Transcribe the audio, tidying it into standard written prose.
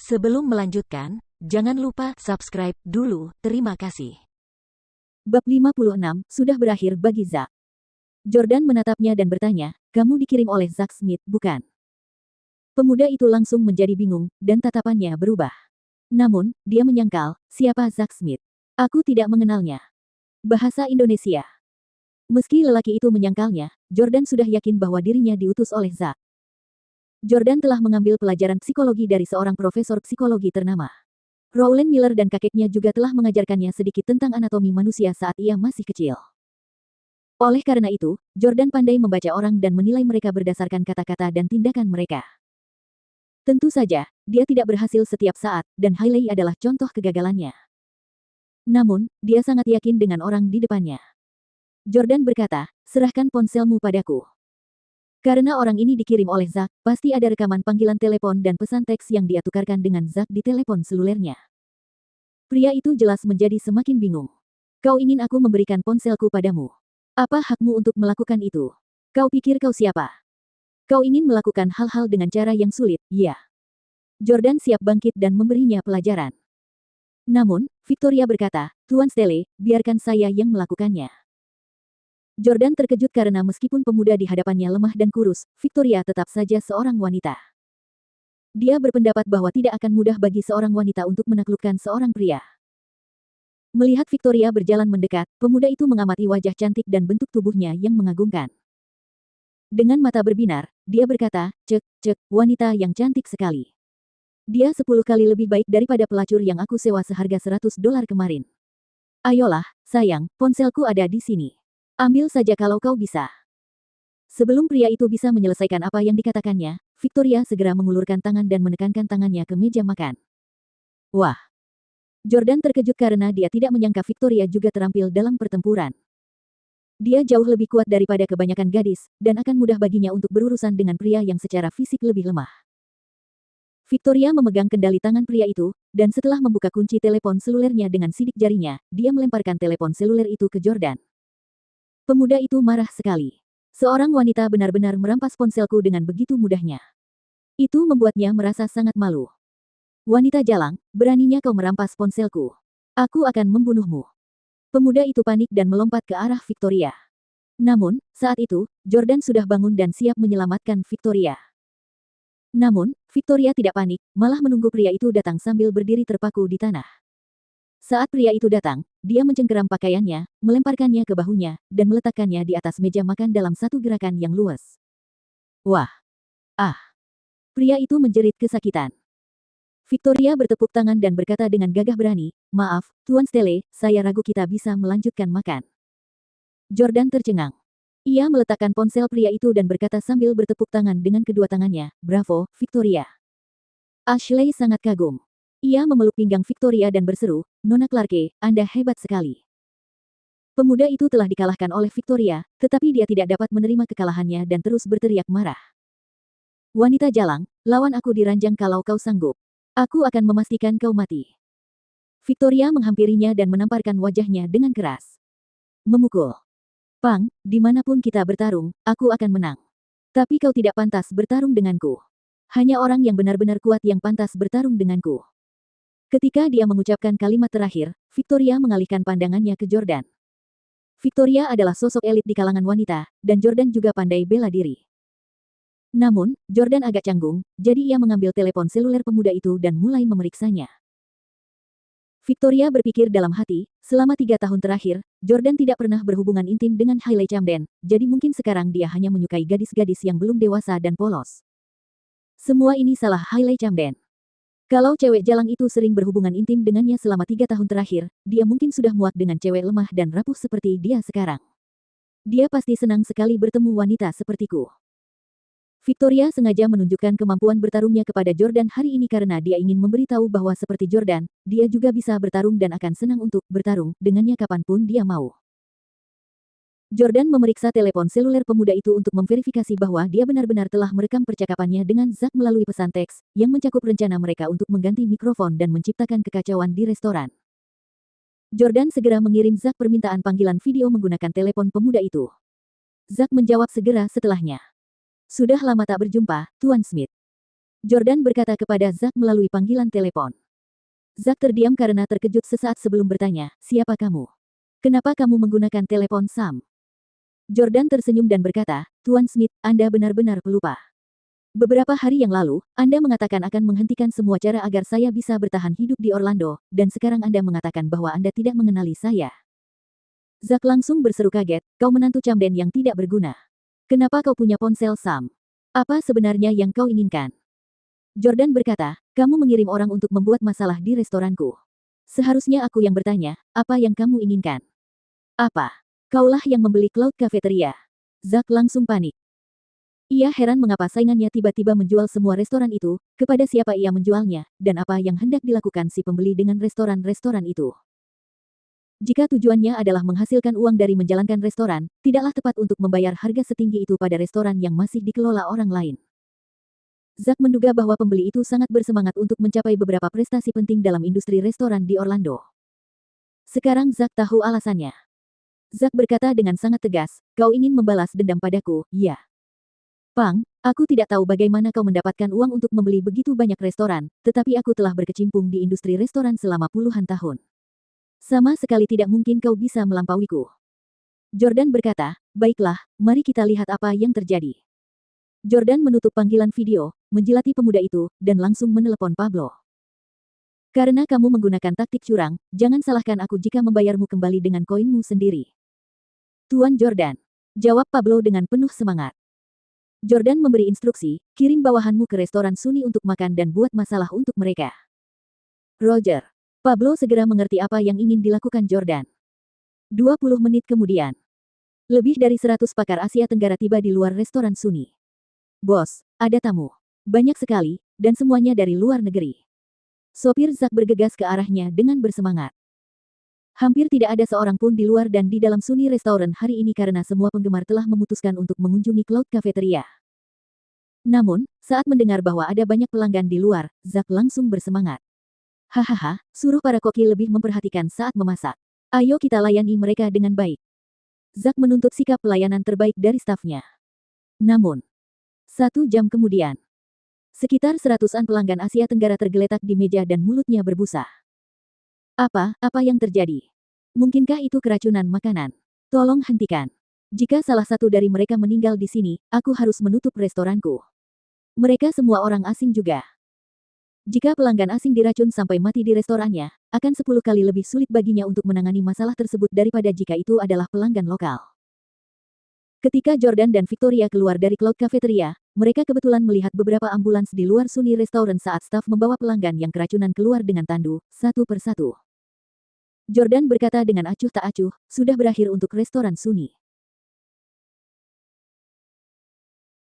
Sebelum melanjutkan, jangan lupa subscribe dulu. Terima kasih. Bab 56 sudah berakhir bagi Zack. Jordan menatapnya dan bertanya, "Kamu dikirim oleh Zack Smith, bukan?" Pemuda itu langsung menjadi bingung, dan tatapannya berubah. Namun, dia menyangkal, "Siapa Zack Smith? Aku tidak mengenalnya." Bahasa Indonesia. Meski lelaki itu menyangkalnya, Jordan sudah yakin bahwa dirinya diutus oleh Zack. Jordan telah mengambil pelajaran psikologi dari seorang profesor psikologi ternama. Rowland Miller dan kakeknya juga telah mengajarkannya sedikit tentang anatomi manusia saat ia masih kecil. Oleh karena itu, Jordan pandai membaca orang dan menilai mereka berdasarkan kata-kata dan tindakan mereka. Tentu saja, dia tidak berhasil setiap saat, dan Hailey adalah contoh kegagalannya. Namun, dia sangat yakin dengan orang di depannya. Jordan berkata, "Serahkan ponselmu padaku." Karena orang ini dikirim oleh Zack, pasti ada rekaman panggilan telepon dan pesan teks yang dia tukarkan dengan Zack di telepon selulernya. Pria itu jelas menjadi semakin bingung. "Kau ingin aku memberikan ponselku padamu? Apa hakmu untuk melakukan itu? Kau pikir kau siapa? Kau ingin melakukan hal-hal dengan cara yang sulit, ya?" Jordan siap bangkit dan memberinya pelajaran. Namun, Victoria berkata, "Tuan Stelle, biarkan saya yang melakukannya." Jordan terkejut karena meskipun pemuda di hadapannya lemah dan kurus, Victoria tetap saja seorang wanita. Dia berpendapat bahwa tidak akan mudah bagi seorang wanita untuk menaklukkan seorang pria. Melihat Victoria berjalan mendekat, pemuda itu mengamati wajah cantik dan bentuk tubuhnya yang mengagumkan. Dengan mata berbinar, dia berkata, cek, wanita yang cantik sekali. Dia 10 kali lebih baik daripada pelacur yang aku sewa seharga $100 kemarin. Ayolah, sayang, ponselku ada di sini. Ambil saja kalau kau bisa." Sebelum pria itu bisa menyelesaikan apa yang dikatakannya, Victoria segera mengulurkan tangan dan menekankan tangannya ke meja makan. Wah! Jordan terkejut karena dia tidak menyangka Victoria juga terampil dalam pertempuran. Dia jauh lebih kuat daripada kebanyakan gadis, dan akan mudah baginya untuk berurusan dengan pria yang secara fisik lebih lemah. Victoria memegang kendali tangan pria itu, dan setelah membuka kunci telepon selulernya dengan sidik jarinya, dia melemparkan telepon seluler itu ke Jordan. Pemuda itu marah sekali. "Seorang wanita benar-benar merampas ponselku dengan begitu mudahnya. Itu membuatnya merasa sangat malu. Wanita jalang, beraninya kau merampas ponselku. Aku akan membunuhmu." Pemuda itu panik dan melompat ke arah Victoria. Namun, saat itu, Jordan sudah bangun dan siap menyelamatkan Victoria. Namun, Victoria tidak panik, malah menunggu pria itu datang sambil berdiri terpaku di tanah. Saat pria itu datang, dia mencengkeram pakaiannya, melemparkannya ke bahunya, dan meletakkannya di atas meja makan dalam satu gerakan yang luas. Wah! Ah! Pria itu menjerit kesakitan. Victoria bertepuk tangan dan berkata dengan gagah berani, "Maaf, Tuan Stelle, saya ragu kita bisa melanjutkan makan." Jordan tercengang. Ia meletakkan ponsel pria itu dan berkata sambil bertepuk tangan dengan kedua tangannya, "Bravo, Victoria." Ashley sangat kagum. Ia memeluk pinggang Victoria dan berseru, "Nona Clarke, Anda hebat sekali." Pemuda itu telah dikalahkan oleh Victoria, tetapi dia tidak dapat menerima kekalahannya dan terus berteriak marah. "Wanita jalang, lawan aku di ranjang kalau kau sanggup. Aku akan memastikan kau mati." Victoria menghampirinya dan menamparkan wajahnya dengan keras. Memukul. "Pang, dimanapun kita bertarung, aku akan menang. Tapi kau tidak pantas bertarung denganku. Hanya orang yang benar-benar kuat yang pantas bertarung denganku." Ketika dia mengucapkan kalimat terakhir, Victoria mengalihkan pandangannya ke Jordan. Victoria adalah sosok elit di kalangan wanita, dan Jordan juga pandai bela diri. Namun, Jordan agak canggung, jadi ia mengambil telepon seluler pemuda itu dan mulai memeriksanya. Victoria berpikir dalam hati, selama 3 tahun terakhir, Jordan tidak pernah berhubungan intim dengan Hailey Camden, jadi mungkin sekarang dia hanya menyukai gadis-gadis yang belum dewasa dan polos. Semua ini salah Hailey Camden. Kalau cewek jalang itu sering berhubungan intim dengannya selama 3 tahun terakhir, dia mungkin sudah muak dengan cewek lemah dan rapuh seperti dia sekarang. Dia pasti senang sekali bertemu wanita sepertiku. Victoria sengaja menunjukkan kemampuan bertarungnya kepada Jordan hari ini karena dia ingin memberitahu bahwa seperti Jordan, dia juga bisa bertarung dan akan senang untuk bertarung dengannya kapanpun dia mau. Jordan memeriksa telepon seluler pemuda itu untuk memverifikasi bahwa dia benar-benar telah merekam percakapannya dengan Zack melalui pesan teks, yang mencakup rencana mereka untuk mengganti mikrofon dan menciptakan kekacauan di restoran. Jordan segera mengirim Zack permintaan panggilan video menggunakan telepon pemuda itu. Zack menjawab segera setelahnya. "Sudah lama tak berjumpa, Tuan Smith." Jordan berkata kepada Zack melalui panggilan telepon. Zack terdiam karena terkejut sesaat sebelum bertanya, siapa kamu? Kenapa kamu menggunakan telepon Sam? Jordan tersenyum dan berkata, Tuan Smith, Anda benar-benar pelupa. Beberapa hari yang lalu, Anda mengatakan akan menghentikan semua cara agar saya bisa bertahan hidup di Orlando, dan sekarang Anda mengatakan bahwa Anda tidak mengenali saya. Zack langsung berseru kaget, kau menantu camden yang tidak berguna. Kenapa kau punya ponsel Sam? Apa sebenarnya yang kau inginkan? Jordan berkata, kamu mengirim orang untuk membuat masalah di restoranku. Seharusnya aku yang bertanya, apa yang kamu inginkan? Apa? Kaulah yang membeli Cloud Cafeteria. Zack langsung panik. Ia heran mengapa saingannya tiba-tiba menjual semua restoran itu, kepada siapa ia menjualnya, dan apa yang hendak dilakukan si pembeli dengan restoran-restoran itu. Jika tujuannya adalah menghasilkan uang dari menjalankan restoran, tidaklah tepat untuk membayar harga setinggi itu pada restoran yang masih dikelola orang lain. Zack menduga bahwa pembeli itu sangat bersemangat untuk mencapai beberapa prestasi penting dalam industri restoran di Orlando. Sekarang Zack tahu alasannya. Zack berkata dengan sangat tegas, kau ingin membalas dendam padaku, ya. Pang, aku tidak tahu bagaimana kau mendapatkan uang untuk membeli begitu banyak restoran, tetapi aku telah berkecimpung di industri restoran selama puluhan tahun. Sama sekali tidak mungkin kau bisa melampauiku. Jordan berkata, baiklah, mari kita lihat apa yang terjadi. Jordan menutup panggilan video, menjilati pemuda itu, dan langsung menelepon Pablo. Karena kamu menggunakan taktik curang, jangan salahkan aku jika membayarmu kembali dengan koinmu sendiri. Tuan Jordan, jawab Pablo dengan penuh semangat. Jordan memberi instruksi, kirim bawahanmu ke restoran Sunni untuk makan dan buat masalah untuk mereka. Roger. Pablo segera mengerti apa yang ingin dilakukan Jordan. 20 menit kemudian. Lebih dari 100 pakar Asia Tenggara tiba di luar restoran Sunni. Bos, ada tamu. Banyak sekali, dan semuanya dari luar negeri. Sopir Zack bergegas ke arahnya dengan bersemangat. Hampir tidak ada seorang pun di luar dan di dalam Sunni Restaurant hari ini karena semua penggemar telah memutuskan untuk mengunjungi Cloud Cafeteria. Namun, saat mendengar bahwa ada banyak pelanggan di luar, Zack langsung bersemangat. Hahaha, suruh para koki lebih memperhatikan saat memasak. Ayo kita layani mereka dengan baik. Zack menuntut sikap pelayanan terbaik dari stafnya. Namun, 1 jam kemudian, sekitar 100-an pelanggan Asia Tenggara tergeletak di meja dan mulutnya berbusa. Apa yang terjadi? Mungkinkah itu keracunan makanan? Tolong hentikan. Jika salah satu dari mereka meninggal di sini, aku harus menutup restoranku. Mereka semua orang asing juga. Jika pelanggan asing diracun sampai mati di restorannya, akan 10 kali lebih sulit baginya untuk menangani masalah tersebut daripada jika itu adalah pelanggan lokal. Ketika Jordan dan Victoria keluar dari Cloud Cafeteria, mereka kebetulan melihat beberapa ambulans di luar Sunni Restaurant saat staf membawa pelanggan yang keracunan keluar dengan tandu, satu persatu. Jordan berkata dengan acuh tak acuh, sudah berakhir untuk restoran Sunni.